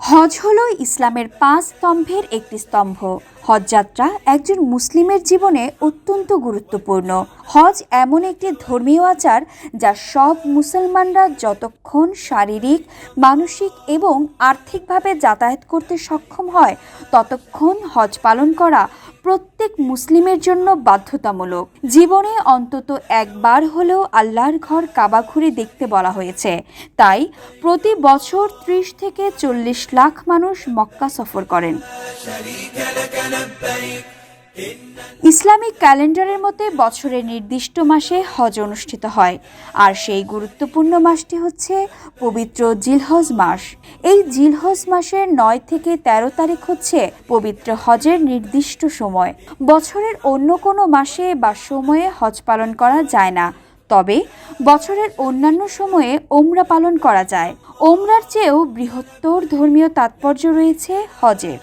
হজ হলো ইসলামের 5 স্তম্ভের একটি স্তম্ভ। হজ যাত্রা একজন মুসলিমের জীবনে অত্যন্ত গুরুত্বপূর্ণ। হজ এমন একটি ধর্মীয় আচার যা সব মুসলমানরা যতক্ষণ শারীরিক, মানসিক এবং আর্থিকভাবে যাতায়াত করতে সক্ষম হয় ততক্ষণ হজ পালন করা প্রত্যেক মুসলিমের জন্য বাধ্যতামূলক। জীবনে অন্তত একবার হলেও আল্লাহর ঘর কাবা ঘুরে দেখতে বলা হয়েছে। তাই প্রতি বছর 30 থেকে 40 লাখ মানুষ মক্কা সফর করেন। ইসলামিক ক্যালেন্ডারের মতে বছরের নির্দিষ্ট মাসে হজ অনুষ্ঠিত হয়, আর সেই গুরুত্বপূর্ণ মাসটি হচ্ছে পবিত্র জিলহজ মাস। এই জিলহজ মাসের 9 থেকে 13 তারিখ হচ্ছে পবিত্র হজের নির্দিষ্ট সময়। বছরের অন্য কোনো মাসে বা সময়ে হজ পালন করা যায় না, তবে বছরের অন্যান্য সময়ে ওমরা পালন করা যায়। ওমরার চেয়েও বৃহত্তর ধর্মীয় তাৎপর্য রয়েছে হজের।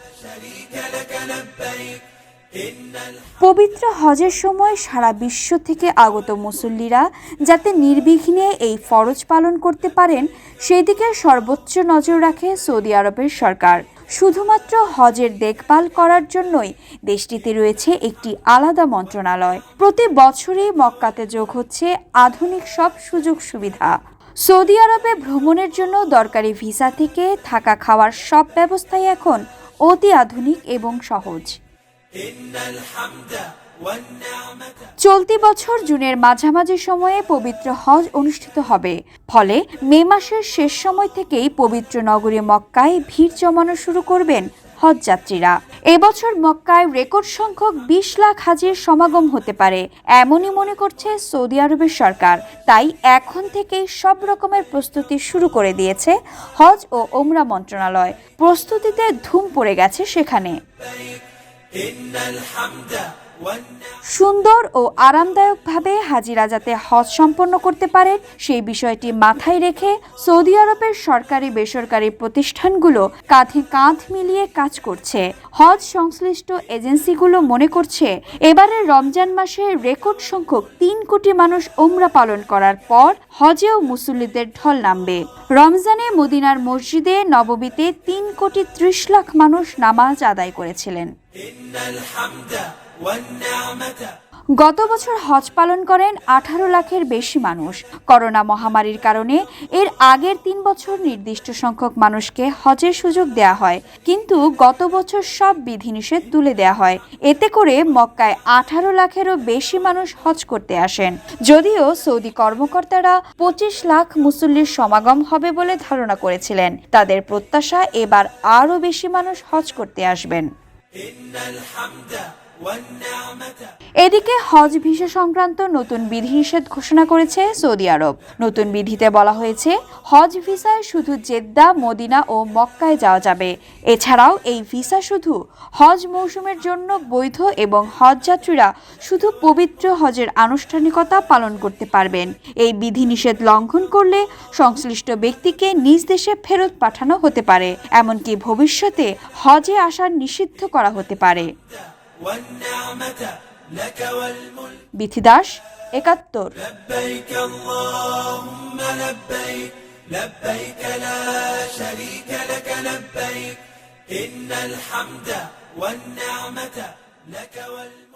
পবিত্র হজের সময় সারা বিশ্ব থেকে আগত মুসল্লিরা যাতে নির্বিঘ্নে এই ফরজ পালন করতে পারেন সেদিকে সর্বোচ্চ নজর রাখে সৌদি আরবের সরকার। শুধুমাত্র হজের দেখভাল করার জন্যই দেশটিতে রয়েছে একটি আলাদা মন্ত্রণালয়। প্রতি বছরই মক্কাতে যোগ হচ্ছে আধুনিক সব সুযোগ সুবিধা। সৌদি আরবে ভ্রমণের জন্য দরকারি ভিসা থেকে থাকা খাওয়ার সব ব্যবস্থাই এখন অতি আধুনিক এবং সহজ। চলতি বছর জুনের মাঝামাঝি সময়ে পবিত্র হজ অনুষ্ঠিত হবে, ফলে মে মাসের শেষ সময় থেকেই পবিত্র নগরী মক্কায় ভিড় জমানো শুরু করবেন হজ যাত্রীরা। এবছর মক্কায় রেকর্ড সংখ্যক 20 লাখ হাজির সমাগম হতে পারে এমনই মনে করছে সৌদি আরবের সরকার। তাই এখন থেকেই সব রকমের প্রস্তুতি শুরু করে দিয়েছে হজ ও ওমরা মন্ত্রণালয়। প্রস্তুতিতে ধুম পড়ে গেছে সেখানে। সুন্দর ও আরামদায়কভাবে হাজিরা যাতে হজ সম্পন্ন করতে পারেন সেই বিষয়টি মাথায় রেখে সৌদি আরবের সরকারি বেসরকারি প্রতিষ্ঠানগুলো কাঁধে কাঁধ মিলিয়ে কাজ করছে। হজ সংশ্লিষ্ট এজেন্সিগুলো মনে করছে এবারের রমজান মাসে রেকর্ড সংখ্যক 3 কোটি মানুষ ওমরা পালন করার পর হজেও মুসল্লিদের ঢল নামবে। রমজানে মদিনার মসজিদে নববীতে 3 কোটি 30 লাখ মানুষ নামাজ আদায় করেছিলেন। গত বছর হজ পালন করেন 18 লাখের বেশি মানুষ। করোনা মহামারীর কারণে এর আগের 3 বছর নির্দিষ্ট সংখ্যক মানুষকে হজের সুযোগ দেয়া হয়, কিন্তু গত বছর সব বিধিনিষেধ তুলে দেয়া হয়। এতে করে মক্কায় 18 লাখেরও বেশি মানুষ হজ করতে আসেন। যদিও সৌদি কর্মকর্তারা 25 লাখ মুসল্লির সমাগম হবে বলে ধারণা করেছিলেন, তাদের প্রত্যাশা এবার আরও বেশি মানুষ হজ করতে আসবেন। এদিকে হজ ভিসা সংক্রান্ত নতুন বিধিনিষেধ ঘোষণা করেছে সৌদি আরব। নতুন বিধিতে বলা হয়েছে হজ ভিসায় শুধু জেদ্দা, মদিনা ও মক্কায় যাওয়া যাবে। এছাড়াও এই ভিসা শুধু হজ মৌসুমের জন্য বৈধ এবং হজ যাত্রীরা শুধু পবিত্র হজের আনুষ্ঠানিকতা পালন করতে পারবেন। এই বিধিনিষেধ লঙ্ঘন করলে সংশ্লিষ্ট ব্যক্তিকে নিজ দেশে ফেরত পাঠানো হতে পারে, এমনকি ভবিষ্যতে হজে আসা নিষিদ্ধ করা হতে পারে। বিথি দাস, 71। لبيك اللهم لبيك لبيك لا شريك لك لبيك إن الحمد والنعمة لك والملك